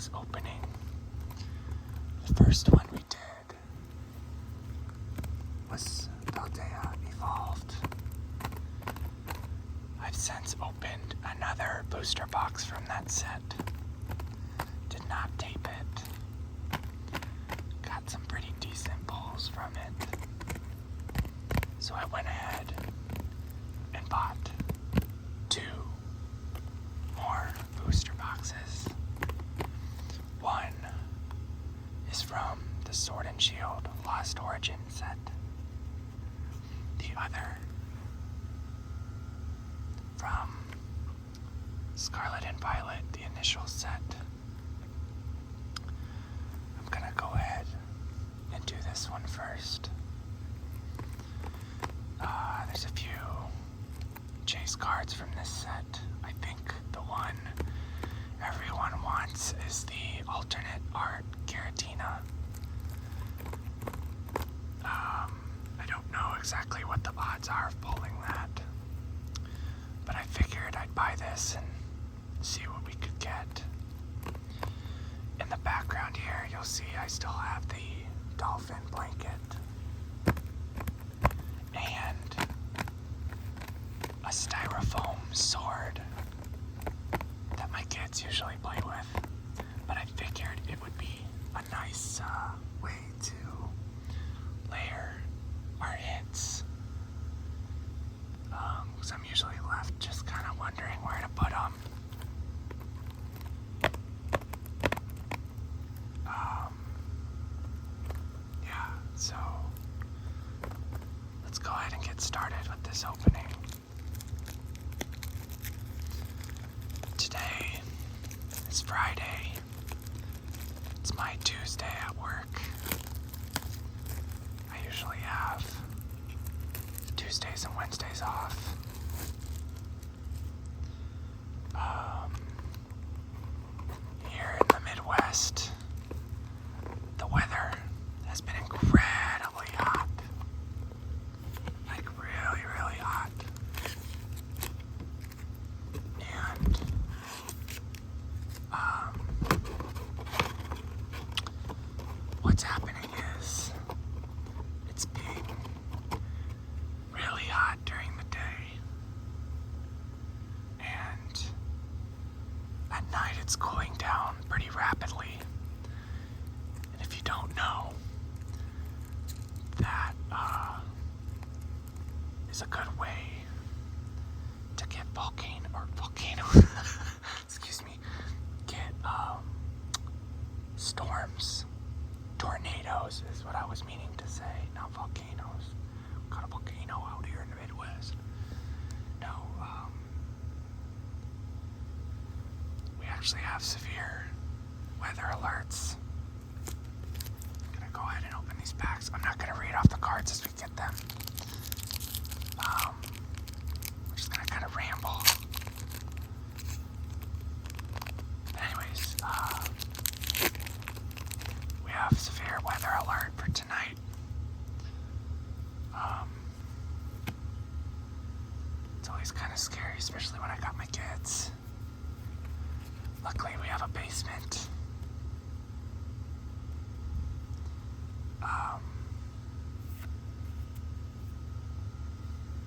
box opening. The first one we did was Paldea Evolved. I've since opened another booster box from that set. Did not tape it. Got some pretty decent pulls from it. So I went ahead and bought 2 more booster boxes. One is from the Sword and Shield Lost Origin set. The other from Scarlet and Violet, the initial set. I'm gonna go ahead and do this one first. There's a few chase cards from this set. I think the one everyone wants is the alternate art Giratina. I don't know exactly what the odds are of pulling that, but I figured I'd buy this and see what we could get. In the background here, you'll see I still have the dolphin blanket and a styrofoam sword that my kids usually play with, but I figured it would be a nice way to layer our hits, because I'm usually left just kind of wondering where to put them. Yeah, so let's go ahead and get started with this opening. Today is Friday. It's my Tuesday at work. I usually have Tuesdays and Wednesdays off. Here in the Midwest, the weather has been incredibly hot. Like really, really hot. And what's happening is it's being really hot during the day, and at night it's cooling down pretty rapidly. And if you don't know, that is a good way to get excuse me, get storms. Tornadoes is what I was meaning to say, not volcanoes. Got a volcano out here in the Midwest. No, we actually have severe weather alerts. I'm gonna go ahead and open these packs. I'm not gonna read off the cards as we get them. We're just gonna kind of ramble. But anyways, we have severe weather alert for tonight. It's always kind of scary, especially when I got my kids. Luckily, we have a basement.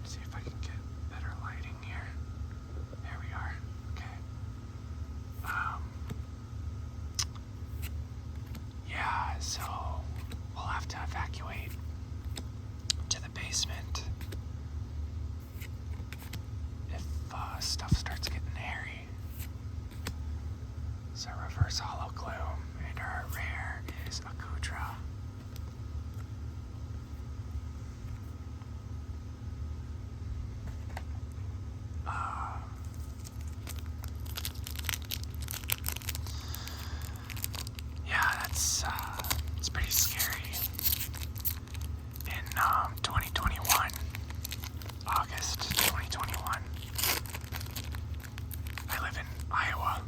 See if I can get better lighting here. There we are. Okay. Yeah, so we'll have to evacuate to the basement if stuff starts getting hairy. So reverse hollow gloom, and our rare is a Kudra. Yeah, it's pretty scary. In 2021, August 2021, I live in Iowa,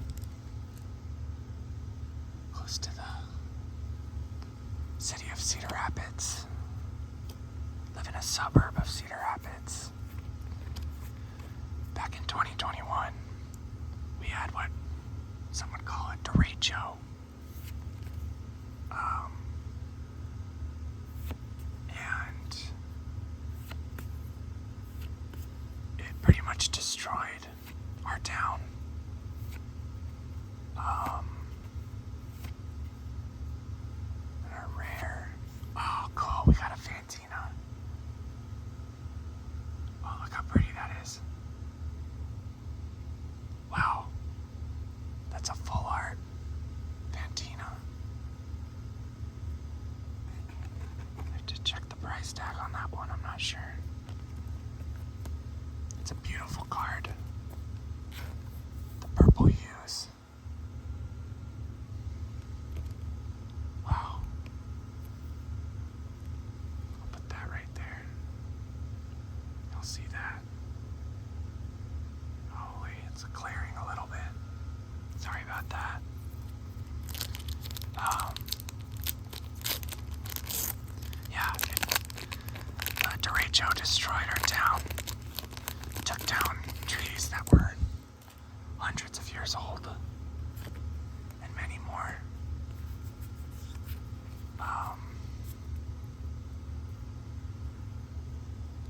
close to the city of Cedar Rapids. Live in a suburb of Cedar Rapids. Back in 2021, we had what some would call a derecho sure. It's a beautiful card. The purple hues. Wow. I'll put that right there. You'll see that. Oh wait, it's clearing a little bit. Sorry about that. Yeah, Derecho destroyed our town. Took down trees that were hundreds of years old. And many more.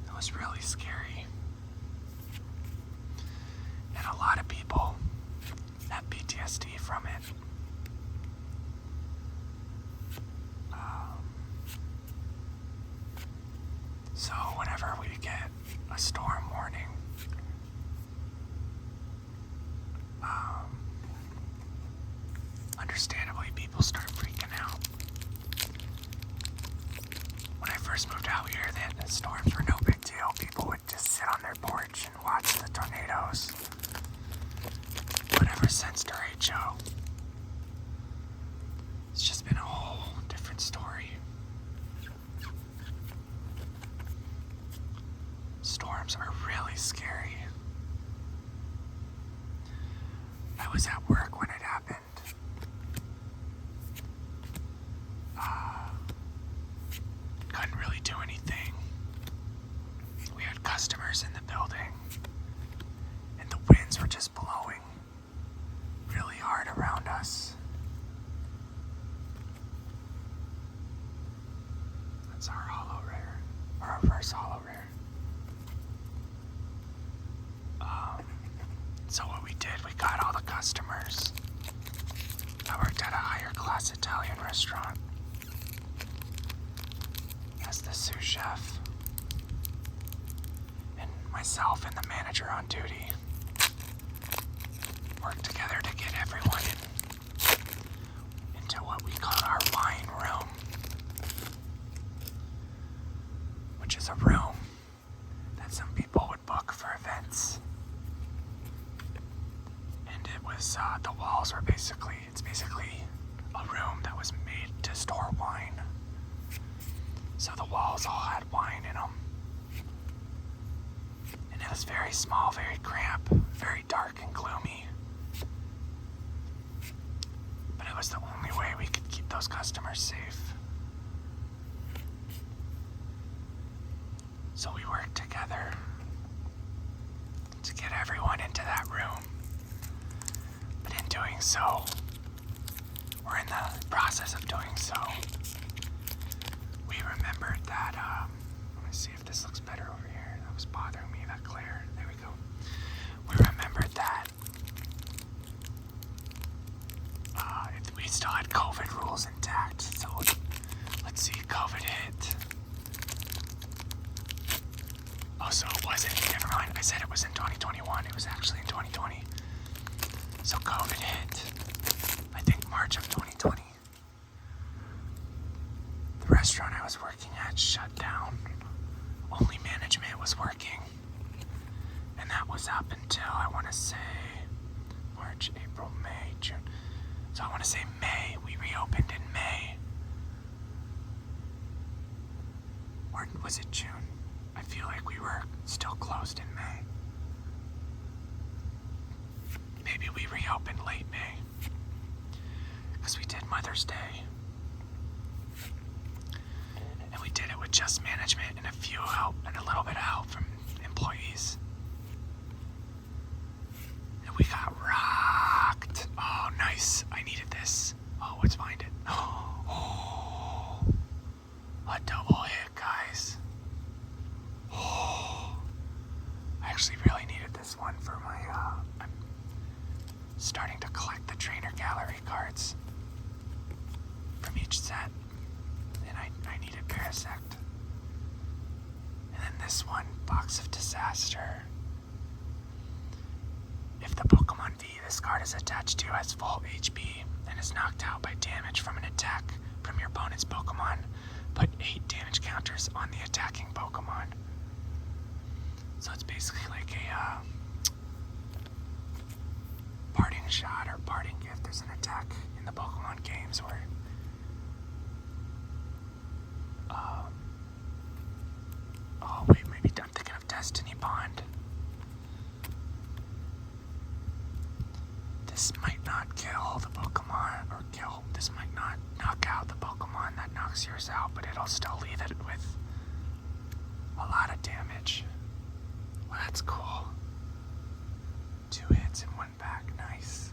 It was really scary. And a lot of people have PTSD from it. So whenever we get a storm warning, understandably people start freaking out. When I first moved out here, the storms were no big deal. People would just sit on their porch and watch the tornadoes. But ever since Derecho, it's just been a whole different story. Storms are really scary. I was at work when it happened. Couldn't really do anything. We had customers in the building, and the winds were just blowing really hard around us. That's our holo rare, our reverse holo rare. So what we did, we got all the customers. I worked at a higher class Italian restaurant as the sous chef, and myself and the manager on duty worked together to get everyone into what we call our wine room, which is a room that some people would book for events. And it was, the walls were it's basically a room that was made to store wine. So the walls all had wine in them. And it was very small, very cramped, very dark and gloomy. But it was the only way we could keep those customers safe. So we worked together to get everyone into that room. But in doing so, or in the process of doing so, we remembered that, let me see if this looks better over here. That was bothering me, that glare. There we go. We remembered that we still had COVID rules intact. So let's see, COVID hit. Oh, so it wasn't, never mind. I said it was in 2021. It was actually in 2020. So COVID hit, I think March of 2020. The restaurant I was working at shut down. Only management was working. And that was up until, I want to say, March, April, May, June. So I want to say May. We reopened in May. Or was it June? I feel like we were still closed in May. Maybe we reopened late May. Because we did Mother's Day. And we did it with just management and a little bit of help from employees. And we got rocked. Oh, nice. I needed this. Oh, let's find it. Oh, a double hit, guys. Oh, I actually really needed this one for my, I'm starting to collect the trainer gallery cards from each set. And I needed Parasect. And then this one, Box of Disaster. If the Pokemon V this card is attached to has full HP and is knocked out by damage from an attack from your opponent's Pokemon, put 8 damage counters on the attacking Pokemon. So it's basically like a parting shot or parting gift. There's an attack in the Pokemon games where oh wait, maybe I'm thinking of Destiny Bond. This might not kill the Pokemon, or this might not knock out the Pokemon that knocks yours out, but it'll still leave it with a lot of damage. Well, that's cool. 2 hits in 1 pack, nice.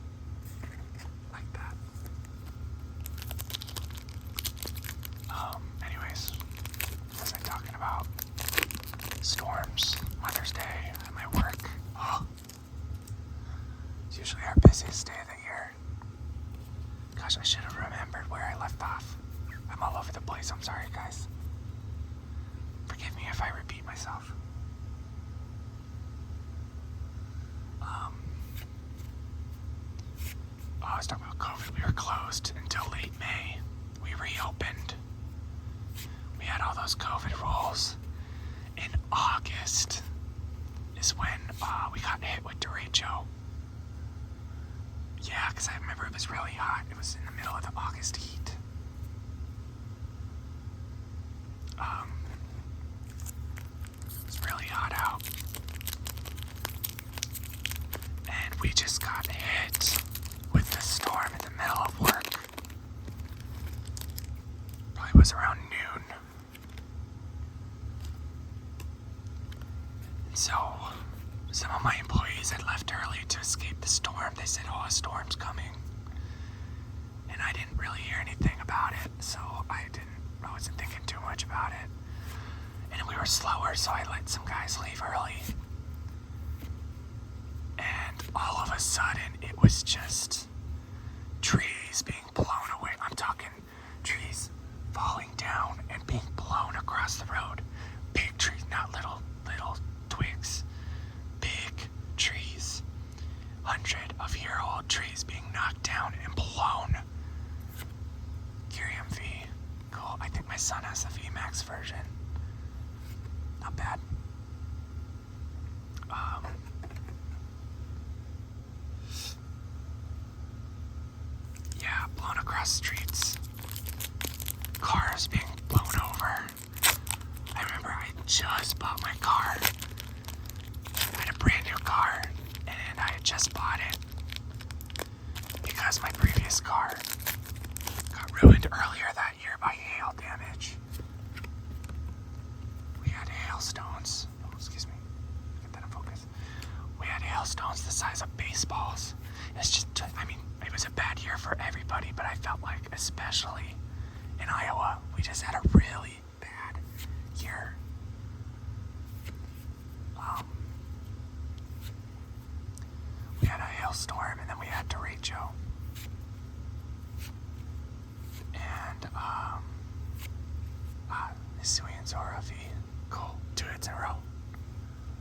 Like that. Anyways, what was I talking about? Storms, Mother's Day, at my work. Oh. It's usually our busiest day of the year. Gosh, I should have remembered where I left off. I'm all over the place, I'm sorry guys. Forgive me if I repeat myself. I was talking about COVID. We were closed until late May. We reopened. We had all those COVID rules. In August is when we got hit with derecho. Yeah, because I remember it was really hot. It was in the middle of the August heat. It's really hot out. And we just got hit with the storm in the middle of work. Probably was around noon. And so, some of my employees had left early to escape the storm. They said, oh, a storm's coming. And I didn't really hear anything about it, so I wasn't thinking too much about it. And we were slower, so I let some guys leave early. And all of a sudden, it was just trees being blown away. I'm talking trees falling down and being blown across the road. Big trees, not little twigs. Big trees. 100-year-old trees being knocked down and blown. Curium V. Cool. I think my son has the VMAX version. Not bad. Yeah, blown across streets. Cars being blown over. I remember I just bought my car. I had a brand new car, and I had just bought it because my previous car got ruined earlier that year by hail damage. We had hailstones. Oh, excuse me. Get that in focus. We had hailstones the size of baseballs. It's just, it was a bad year for everybody, but I felt like, especially in Iowa, we just had a really bad year. We had a hailstorm, and then we had derecho. And, Hisui and Zora V. Cool. 2 hits in a row.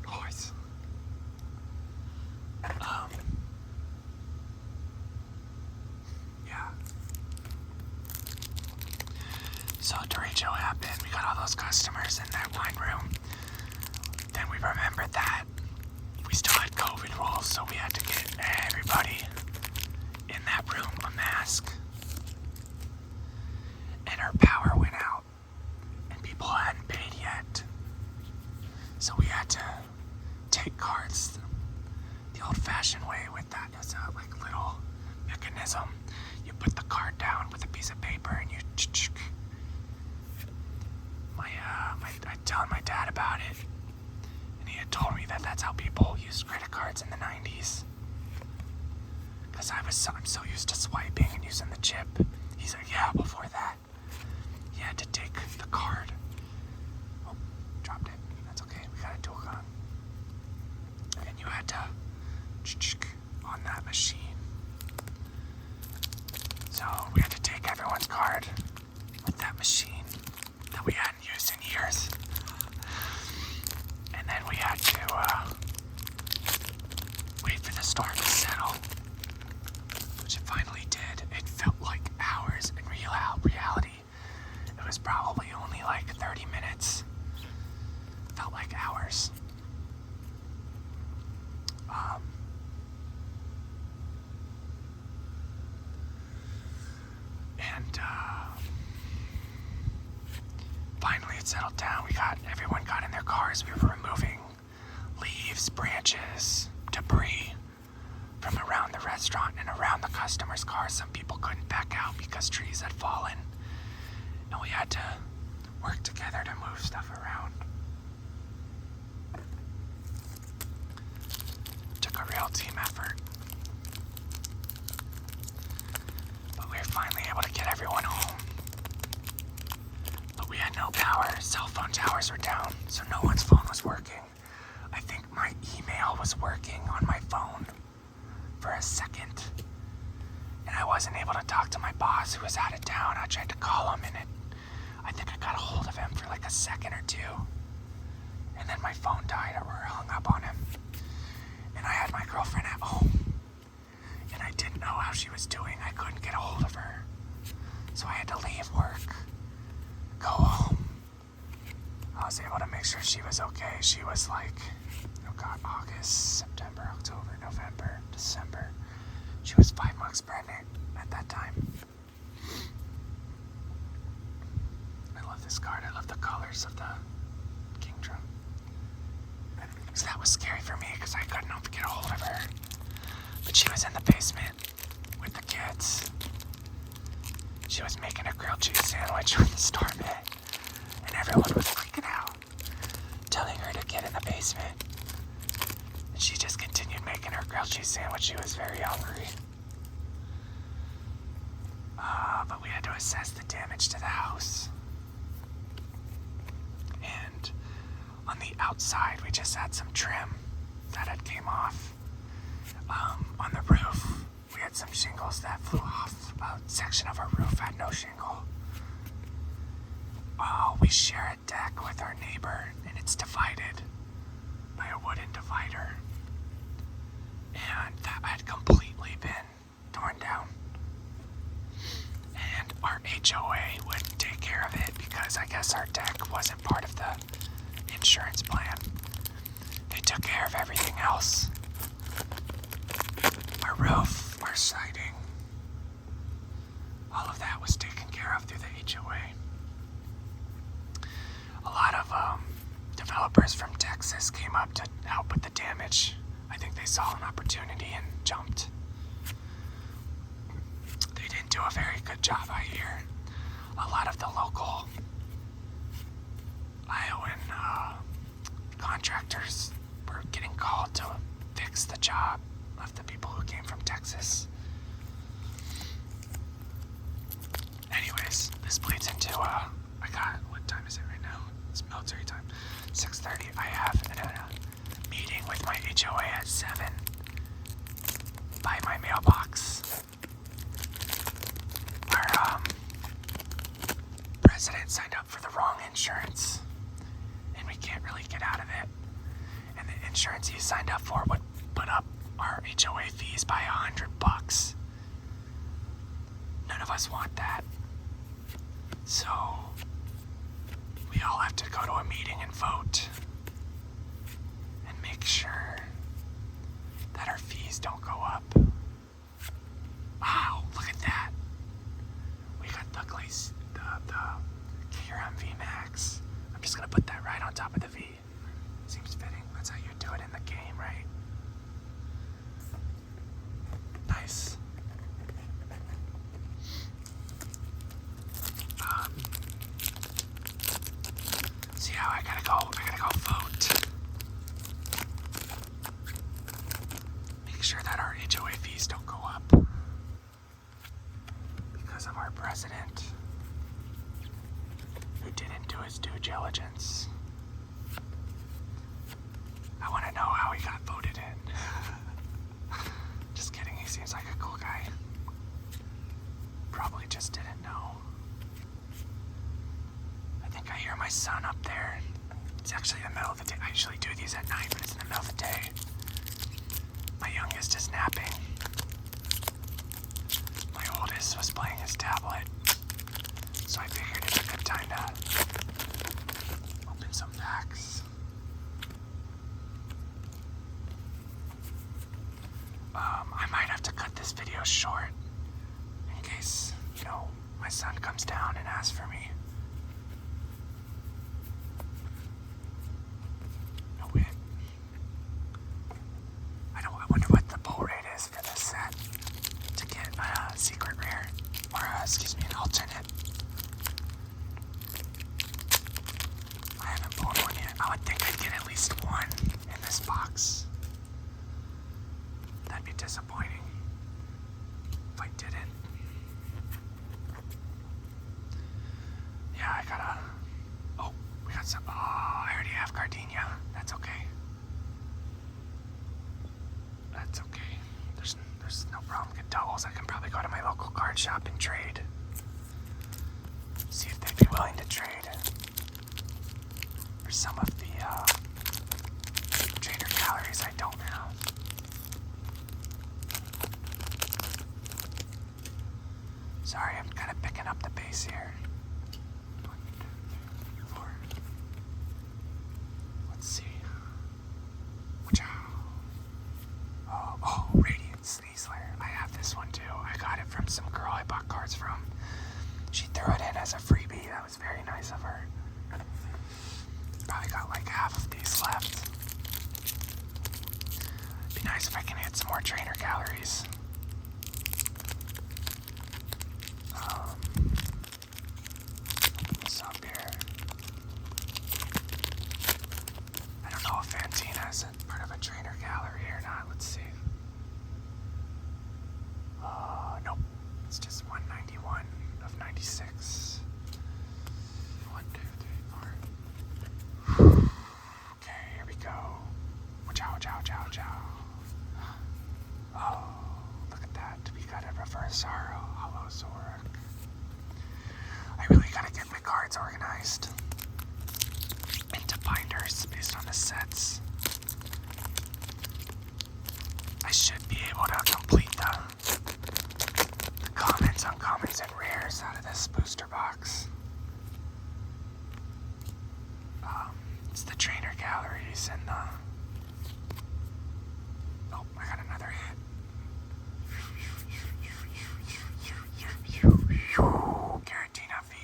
Nice. Yeah. So derecho happened. We got all those customers in that wine room. Then we remembered that we still had COVID rules, so we had to get everybody in that room a mask. And our power went out, and people hadn't paid yet. So we had to take cards the old-fashioned way with that. It was a little mechanism. You put the card down with a piece of paper, and you I telling my dad about it, and he had told me that that's how people used credit cards in the 90s. Because I'm so used to swiping and using the chip. He's like, yeah, before that, you had to take the card. Oh, dropped it. That's okay. We got a dual gun. And you had to on that machine. So we had to take everyone's card with that machine that we hadn't used in years. And then we had to wait for the storm to settle, which it finally did. It felt like hours. In reality, it was probably only settled down. Everyone got in their cars. We were removing leaves, branches, debris from around the restaurant and around the customers' cars. Some people couldn't back out because trees had fallen, and we had to work together to move stuff around. Took a real team effort. But we were finally able to get everyone home. But we had no power. Cell phone towers were down, so no one's phone was working. I think my email was working on my phone for a second. And I wasn't able to talk to my boss who was out of town. I tried to call him, and I think I got a hold of him for like a second or two. And then my phone died or hung up on him. And I had my girlfriend at home. And I didn't know how she was doing. I couldn't get a hold of her. So I had to leave work, go home. I was able to make sure she was okay. She was like, August, September, October, November, December. She was 5 months pregnant at that time. I love this card. I love the colors of the king drum. So that was scary for me because I couldn't get a hold of her. But she was in the basement with the kids. She was making a grilled cheese sandwich when the storm hit. And everyone was freaking out, telling her to get in the basement. And she just continued making her grilled cheese sandwich. She was very hungry. But we had to assess the damage to the house. And on the outside, we just had some trim that had came off. On the roof, we had some shingles that flew off. A section of our roof had no shingle. We share a deck with our neighbor, and it's divided by a wooden divider. And that had completely been torn down. And our HOA wouldn't take care of it because I guess our deck wasn't part of the insurance plan. They took care of everything else. Our roof, our siding, all of that was taken care of through the HOA. A lot of developers from Texas came up to help with the damage. I think they saw an opportunity and jumped. They didn't do a very good job, I hear. A lot of the local Iowan contractors were getting called to fix the job of the people who came from Texas. Anyways, this bleeds into, what time is it right now? It's military time. 6:30. I have a meeting with my HOA at 7 by my mailbox. Our president signed up for the wrong insurance, and we can't really get out of it. And the insurance he signed up for would put up our HOA fees by $100. None of us want that. So we all have to go to a meeting and vote and make sure that our fees don't go up. Wow, look at that. We got the KRM V Max. I'm just gonna put that right on top of the V. Seems fitting. That's how you do it in the game, right? Nice. See how I gotta go vote. Make sure that our HOA fees don't go up because of our president who didn't do his due diligence. I want to know how he got voted in. Just kidding, he seems like a cool guy. Probably just didn't know. I think I hear my son up there. It's actually the middle of the day. I usually do these at night, but it's in the middle of the day. My youngest is napping. My oldest was playing his tablet. So I figured it's a good time to open some packs. I might have to cut this video short in case, my son comes down and asks for me. 96. That'd be disappointing if I didn't. Yeah, I gotta... Oh, we got some... Oh, I already have Gardenia. That's okay. That's okay. There's no problem. Get doubles. I can probably go to my local card shop and trade. See if they'd be willing to trade for some of the trader calories I don't have. Sorry, I'm kind of picking up the pace here. 1, 2, 3, 4. Let's see. Oh, Radiant Sneasler. I have this one too. I got it from some girl I bought cards from. She threw it in as a freebie. That was very nice of her. Probably got like half of these left. Be nice if I can hit some more trainer calories. What's up here? I don't know if Fantina is part of a trainer gallery or not. Let's see. Nope. It's just 191 of 96. 1, 2, 3, 4. Okay, here we go. Chow, chow, chow, chow. Oh, look at that. We got a reverse Sorrow, Hollow Zorak. I really gotta get my cards organized into binders based on the sets. I should be able to complete the commons, uncommons, and rares out of this booster box. It's the trainer galleries and the... Oh, I got another hit. Giratina V,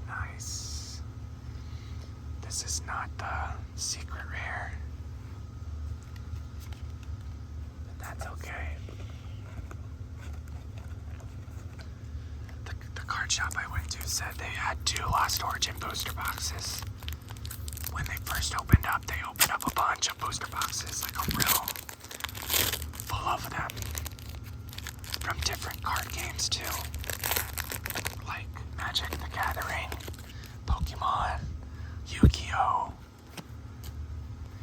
nice. This is not the secret rare, but that's okay. The card shop I went to said they had 2 Lost Origin booster boxes. When they first opened up, they opened up a bunch of booster boxes, like a room full of them, from different card games too, like Magic the Gathering, Pokemon, Yu-Gi-Oh!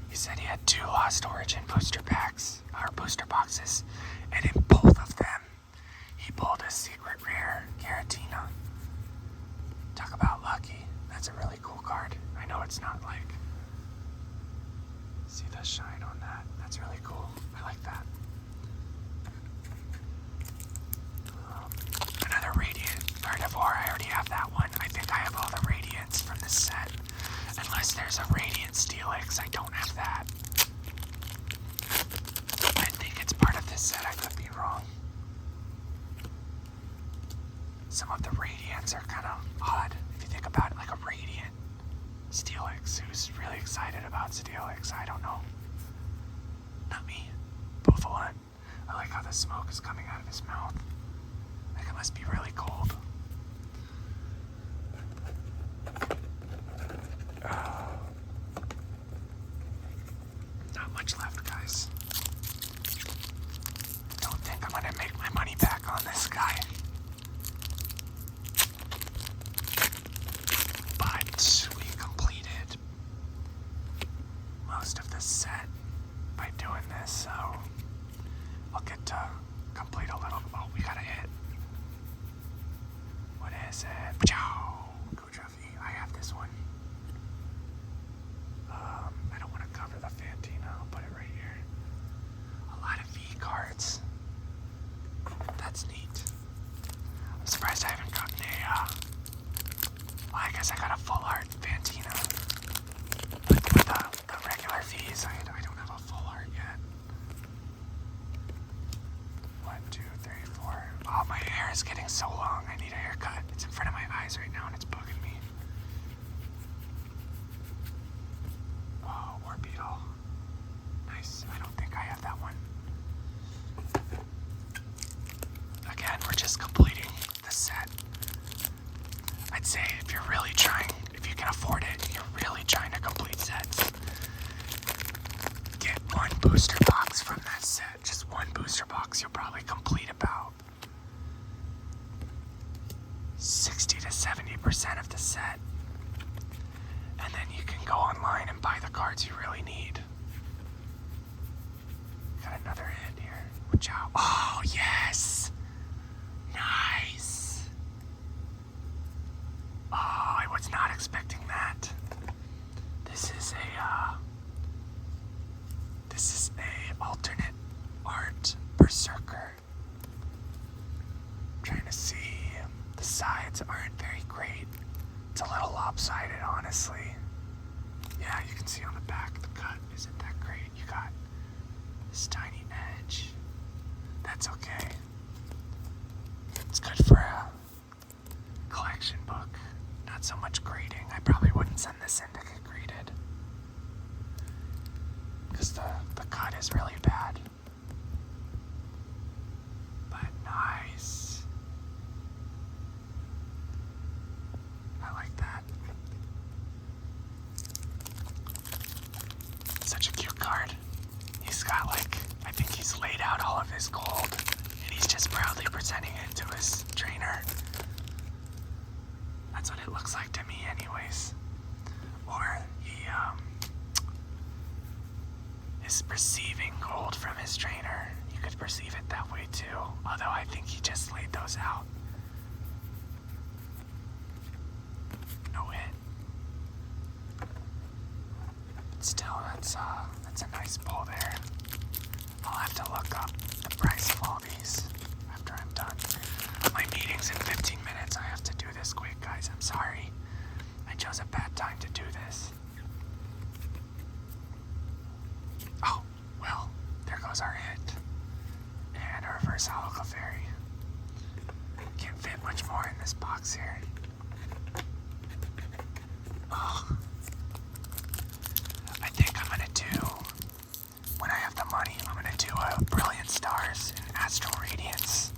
He said he had 2 Lost Origin booster packs, or booster boxes, and in both of them, he pulled a secret rare, Giratina. Talk about lucky. That's a really cool card. I know it's not like... See the shine on that? That's really cool. I like that. Another Radiant Gardevoir. I already have that one. I think I have all the Radiants from this set. Unless there's a Radiant Steelix. I don't have that. I think it's part of this set. I could be wrong. Some of the Radiants are kind of odd. If you think about it, like a Radiant Steelix. Who's really excited about Steelix? I don't know. Not me. Buffalon. I like how the smoke is coming out of his mouth. Like it must be really cold. Not much left, guys. Don't think I'm gonna make my money back on this guy. But we completed most of the set by doing this, so I'll get to complete a little. Oh, we got a hit. What is it? Goodruffy. I have this one. I don't want to cover the Fantina. I'll put it right here. A lot of V cards. That's neat. I'm surprised I haven't gotten a, well, I guess I got a full art Fantina. But with the regular Vs, I don't have a full art yet. 1, 2, 3, 4. Oh, my hair is getting so long. I need a haircut. It's in front of my eyes right now and it's bugging me. Oh, Orbeetle. Nice. I don't think I have that one. Again, we're just completing the set. I'd say if you're really trying, if you can afford it, and you're really trying to complete sets, get 1, booster box from that set. Just one booster box, you'll probably complete about 60 to 70% of the set. And then you can go online and buy the cards you really need. Got another hit here. Watch out. Oh, yes! Nice! Oh, I was not expecting that. This is a alternate art berserker. I'm trying to see. The sides aren't very great. It's a little lopsided, honestly. Yeah, you can see on the back the cut isn't that great. You got this tiny edge. That's okay. It's good for a collection book. Not so much grading. I probably wouldn't send this in to get graded. Because the cut is really bad. But nice. I like that. Such a cute card. He's got I think he's laid out all of his gold, and he's just proudly presenting it to his trainer. That's what it looks like to me anyways. Or he is receiving gold from his trainer. You could perceive it that way too, although I think he just laid those out. No hit. But still, that's a nice pull there. I'll have to look up the price of all these after I'm done. My meeting's in 15 minutes. I have to do this quick, guys. I'm sorry. I chose a bad time to do this. Oh, well, there goes our hit. And a reverse holo fairy. Can't fit much more in this box here. Oh. I think I'm gonna do, when I have the money, I'm gonna do a Brilliant Stars and Astral Radiance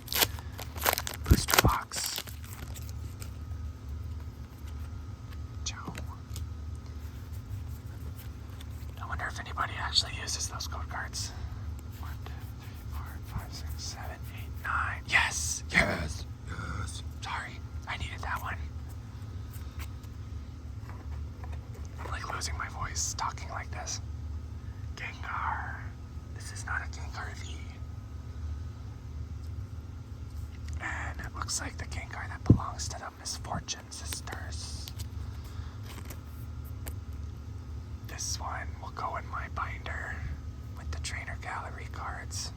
booster box. Joe. I wonder if anybody actually uses those code cards. 1, 2, 3, 4, 5, 6, 7, 8, 9. Yes! Yes! Yes! Sorry, I needed that one. I'm losing my voice talking like this. Gengar. This is not a Gengar V. And it looks like the Gengar that belongs to the Misfortune Sisters. This one will go in my binder with the Trainer Gallery cards.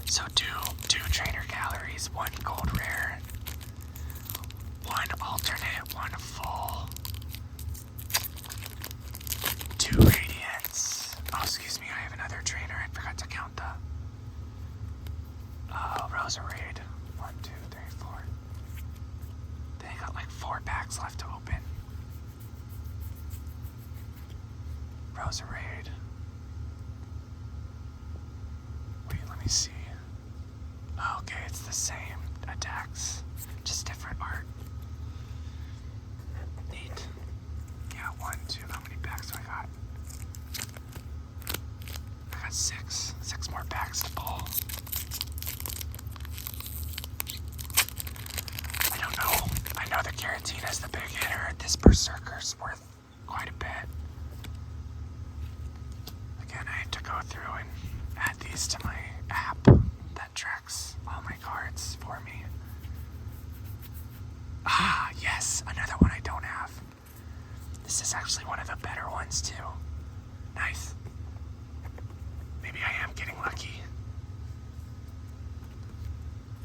So two Trainer Galleries, one gold rare, one alternate, one full, 2 radiants. Oh, excuse me, I have another trainer. I forgot to count the Roserade. 1, 2, 3, 4. Then I got 4 packs left to open. Roserade. Wait, let me see. Oh, okay, it's the same attacks, just different art. Neat. Yeah, 1, 2. How many packs do I got? I got 6. 6 more packs to pull. I don't know. I know the Giratina is the big hitter. This Berserker's worth quite a bit. Again, I have to go through and add these to my app that tracks all my cards for me. Ah, yes, another one I don't have. This is actually one of the better ones too. Nice. Maybe I am getting lucky.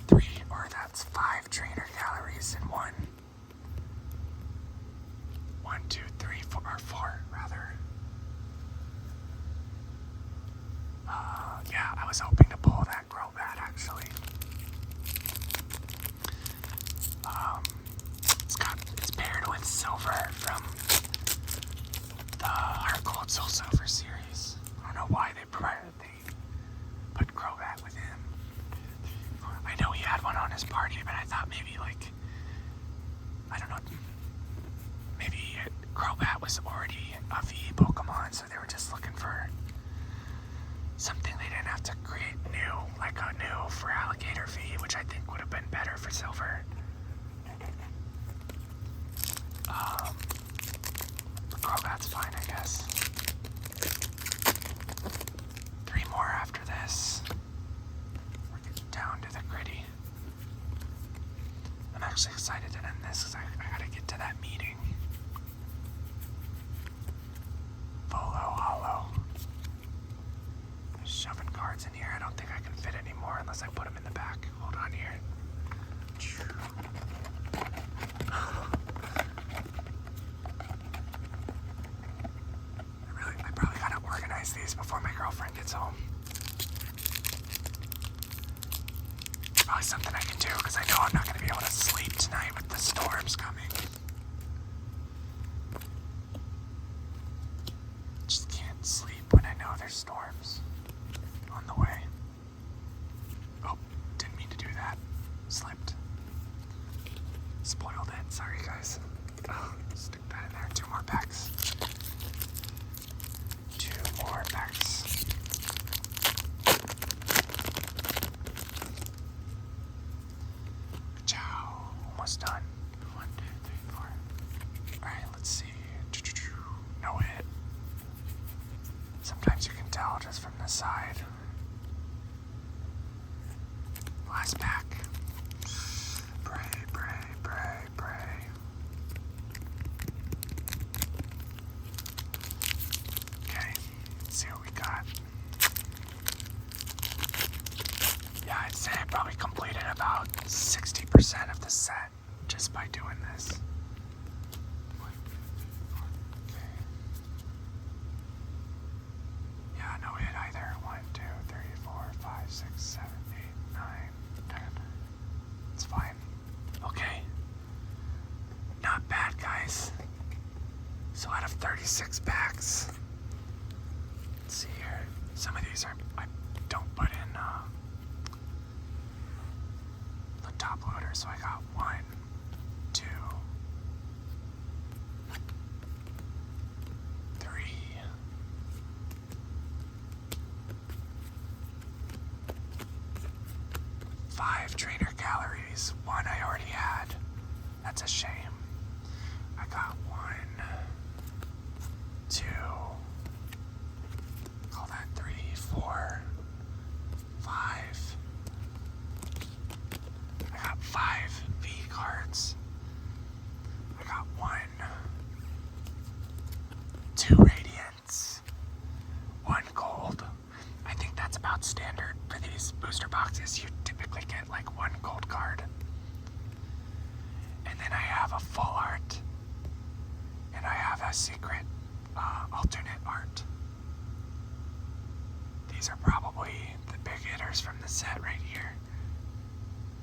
3, or that's 5 trainer galleries in one. 1, 2, 3, 4, or 4 rather. Yeah, I was hoping to pull that Crobat actually. It's paired with Silver from the Heart Gold Soul Silver series. I don't know why they put Crobat with him. I know he had one on his party, but I thought maybe I don't know, maybe Crobat was already a V Pokemon, so they were just looking for something they didn't have to create new, like a new for Alligator V, which I think would have been better for Silver. Crobat's fine, I guess. 3 more after this. We're getting down to the gritty. I'm actually excited to end this because I gotta get to that meeting. Volo, Hollow. Shoving cards in here. I don't think I can fit any more unless I put them in the back. Hold on here. I probably gotta organize these before my girlfriend gets home. Probably something I can do because I know I'm not gonna be able to sleep tonight with the storms coming. Just can't sleep when I know there's storms on the way. Oh, didn't mean to do that. Slipped. Spoiled it. Sorry, guys. Oh, stick that in there. 2 more packs. 2 more packs. Ciao. Almost done. 1, 2, 3, 4. Alright, let's see. No hit. Sometimes you can tell just from the side. Last pack. Pray, pray, pray, pray. Okay, let's see what we got. Yeah, I'd say I probably completed about 60% of the set just by doing this. Okay. Yeah, no hit either. 1, 2, 3, 4, 5, 6, 7, 8, 9, 10. It's fine. Okay. Not bad, guys. So out of 36 packs, let's see here. Some of these I don't put in the top loader, so I got 1, 2, 3, 5 trainer calories. 1 I already had. That's a shame. I got 1, 2, call that 3, 4, 5. I got 5 V cards. I got 1, 2 radiants, 1 gold. I think that's about standard for these booster boxes. You typically get like 1 gold card. And then I have a full art. And I have a secret alternate art. These are probably the big hitters from the set right here.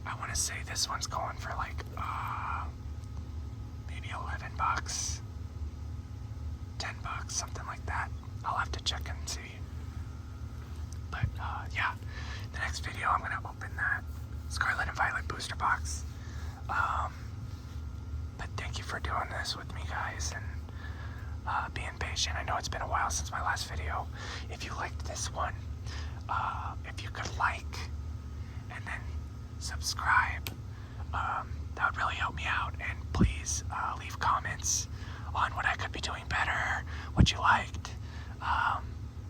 I want to say this one's going for like maybe $11, $10, something like that. I'll have to check and see. But yeah, the next video I'm gonna open that Scarlet and Violet booster box. But thank you for doing this with me, guys, and being patient. I know it's been a while since my last video. If you liked this one, if you could like and then subscribe, that would really help me out. And please leave comments on what I could be doing better, what you liked.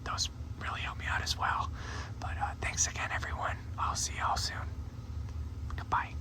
Those really help me out as well. But thanks again, everyone. I'll see y'all soon. Goodbye.